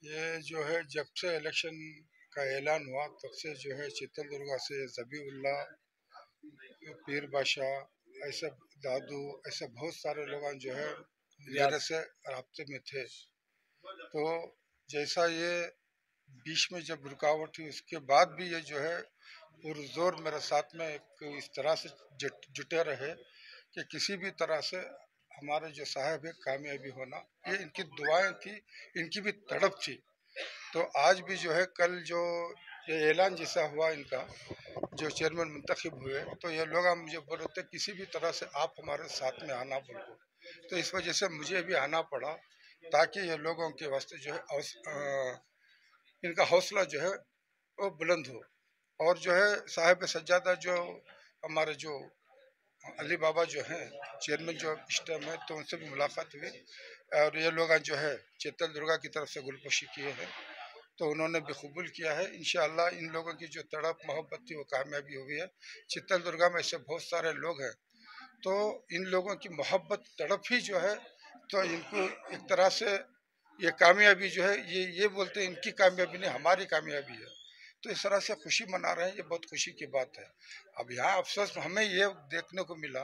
ये जो है जब से इलेक्शन का ऐलान हुआ तब से जो है चित्रदुर्गा से ज़बीउल्लाह, पीर बादशाह, ऐसे दादू, ऐसे बहुत सारे लोग जो है मेरे से राब्ते में थे। तो जैसा ये बीच में जब रुकावट हुई उसके बाद भी ये जो है पुरजोर मेरे साथ में एक इस तरह से जुटे रहे कि किसी भी तरह से हमारे जो साहब है कामयाबी होना, ये इनकी दुआएं थी, इनकी भी तड़प थी। तो आज भी जो है कल जो ये ऐलान जैसा हुआ इनका, जो चेयरमैन मुंतखब हुए, तो ये लोग हम मुझे बोल रहे थे किसी भी तरह से आप हमारे साथ में आना बोल को। तो इस वजह से मुझे भी आना पड़ा ताकि ये लोगों के वास्ते जो है इनका हौसला जो है वो बुलंद हो। और जो है साहिब सज्जादा जो हमारे जो अली बाबा जो हैं चेयरमैन जो इस टाइम है, तो उनसे भी मुलाकात हुई और ये लोग जो है चित्तल दुर्गा की तरफ से गुलपोशी किए हैं, तो उन्होंने भी कबूल किया है। इंशाअल्लाह इन लोगों की जो तड़प मोहब्बत थी वो कामयाबी हुई है। चित्तल दुर्गा में ऐसे बहुत सारे लोग हैं, तो इन लोगों की मोहब्बत तड़प ही जो है, तो इनको एक तरह से ये कामयाबी जो है, ये बोलते हैं इनकी कामयाबी नहीं हमारी कामयाबी है। तो इस तरह से खुशी मना रहे हैं, ये बहुत खुशी की बात है। अब यहाँ अफसोस हमें ये देखने को मिला,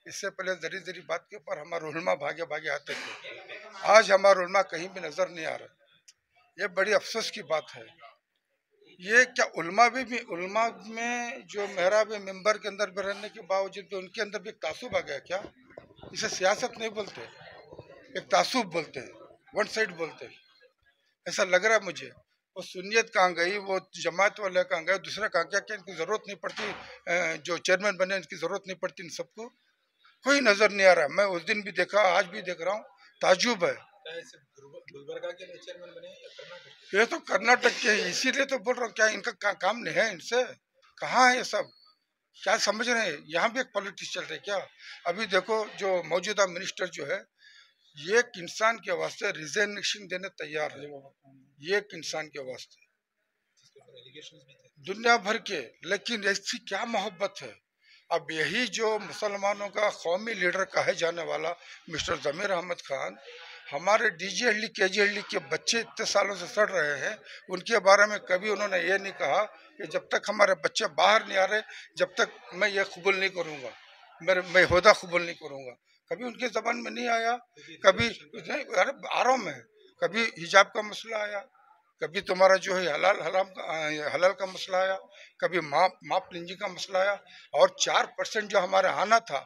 इससे पहले जरी जरी बात के ऊपर हमारे उलमा भागे भागे आते थे, आज हमारे उलमा कहीं भी नजर नहीं आ रहे। ये बड़ी अफसोस की बात है। ये क्या उलमा में जो मेहराब मेंबर के अंदर भी रहने के बावजूद भी उनके अंदर भी एक तासुब आ गया क्या? इसे सियासत नहीं बोलते, एक तासुब बोलते हैं, वन साइड बोलते हैं, ऐसा लग रहा है मुझे। वो सुन्नियत कहाँ गई, वो जमात वाले कहाँ गए, दूसरा कहाँ गया? क्या इनकी जरूरत नहीं पड़ती? जो चेयरमैन बने इनकी जरूरत नहीं पड़ती इन सबको? कोई नजर नहीं आ रहा। मैं उस दिन भी देखा, आज भी देख रहा हूँ, ताजुब है। गुलबर्गा के चेयरमैन बने या कर्नाटक के? ये तो कर्नाटक के हैं, इसीलिए तो बोल रहा हूँ, क्या इनका काम नहीं है इनसे? कहाँ है ये सब? क्या समझ रहे हैं? यहाँ भी एक पॉलिटिक्स चल रही है क्या? अभी देखो जो मौजूदा मिनिस्टर जो है, ये एक इंसान के वास्ते रिजाइनेशन देने तैयार है, ये एक इंसान के वास्ते दुनिया भर के। लेकिन ऐसी क्या मोहब्बत है? अब यही जो मुसलमानों का कौमी लीडर कहे जाने वाला मिस्टर जमीर अहमद खान, हमारे डीजी हल्ली केजी हल्ली के बच्चे इतने सालों से सड़ रहे हैं, उनके बारे में कभी उन्होंने ये नहीं कहा कि जब तक हमारे बच्चे बाहर नहीं आ रहे जब तक मैं ये कबूल नहीं करूँगा, मैं ओहदा कबूल नहीं करूँगा। कभी उनके जबान में नहीं आया। कभी नहीं, अरे आराम है, कभी हिजाब का मसला आया, कभी तुम्हारा जो है हलाल का मसला आया, कभी माप लिंजी का मसला आया। और 4% जो हमारे आना था,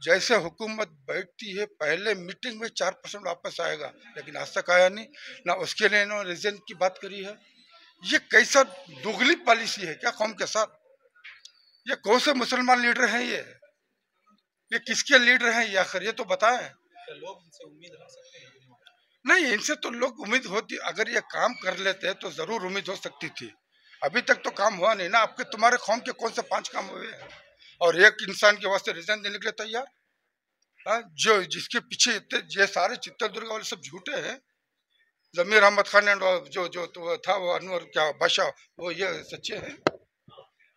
जैसे हुकूमत बैठती है पहले मीटिंग में 4% वापस आएगा, लेकिन आज तक आया नहीं ना। उसके लिए इन्होंने रिजल्ट की बात करी है। ये कैसा दुगली पॉलिसी है क्या कौम के साथ? ये कौन से मुसलमान लीडर हैं? ये किसके लीडर हैं ये आखिर? ये तो बताएं। लोग इनसे उम्मीद रख सकते हैं? नहीं, इनसे तो लोग उम्मीद होती, अगर ये काम कर लेते तो जरूर उम्मीद हो सकती थी। अभी तक तो काम हुआ नहीं ना। आपके तुम्हारे कौम के कौन से 5 काम हुए हैं? और एक इंसान के वास्ते रिजाइन देने के लिए तैयार? हाँ, जो जिसके पीछे इतने ये सारे चित्रदुर्ग वाले सब झूठे हैं। जमीर अहमद खान जो तो था वो अनवर क्या बादशाह, वो ये सच्चे हैं।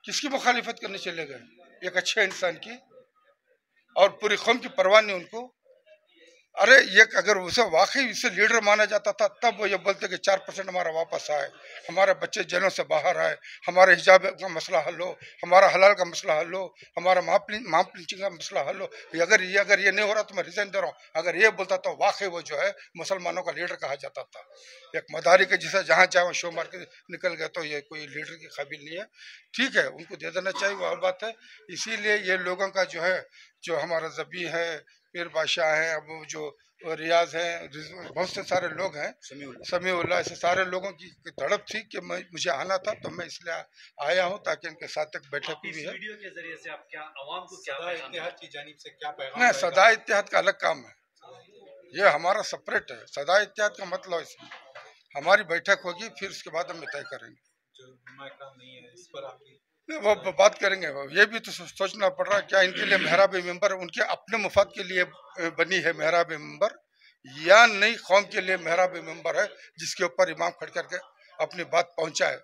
किसकी मुखालिफत करने चले गए एक अच्छे इंसान की? और पूरी कौम की परवाह नहीं उनको। अरे ये अगर उसे वाकई इसे लीडर माना जाता था तब वो ये बोलते कि 4% हमारा वापस आए, हमारे बच्चे जेलों से बाहर आए, हमारे हिजाब का मसला हल हो, हमारा हलाल का मसला हल हो, हमारा माप लिंचिंग का मसला हल हो। अगर ये नहीं हो रहा तो मैं रिजाइन दे रहा हूँ, अगर ये बोलता तो वाकई वो जो है मुसलमानों का लीडर कहा जाता था। एक मदारी के जिसे जहाँ चाहे शो मार के निकल गया, तो ये कोई लीडर की काबिल नहीं है। ठीक है, उनको दे देना चाहिए, वो और बात है। इसीलिए ये लोगों का जो है, जो हमारा जबी है, पीर बादशाह है, अब वो जो रियाज है, बहुत से सारे लोग हैं, समीउल्लाह, ऐसे सारे लोगों की तड़प थी कि मुझे आना था, तो मैं इसलिए आया हूँ ताकि इनके साथ एक बैठक भी है। वीडियो के जरिए से आप क्या आवाम को क्या इत्तेहाद की जानिब से क्या पैगाम? नहीं, सदा इत्तेहाद का अलग काम है, ये हमारा सेपरेट है। सदा इत्तेहाद का मतलब इसमें हमारी बैठक होगी, फिर उसके बाद हम तय करेंगे। जो नहीं है इस पर आपकी वो बात करेंगे। ये भी तो सोचना पड़ रहा है क्या इनके लिए मेहराब मेंबर उनके अपने मुफाद के लिए बनी है मेहराब मेंबर, या नई कौम के लिए मेहराब मेंबर है जिसके ऊपर इमाम खड़ करके अपनी बात पहुंचाए,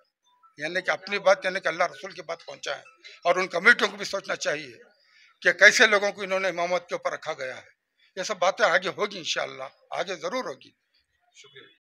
यानी कि अपनी बात यानी कि अल्लाह रसूल की बात पहुंचाए। और उन कमेटियों को भी सोचना चाहिए कि कैसे लोगों को इन्होंने इमामत के ऊपर रखा गया है। ये सब बातें आगे होगी, इंशाअल्लाह आगे जरूर होगी। शुक्रिया।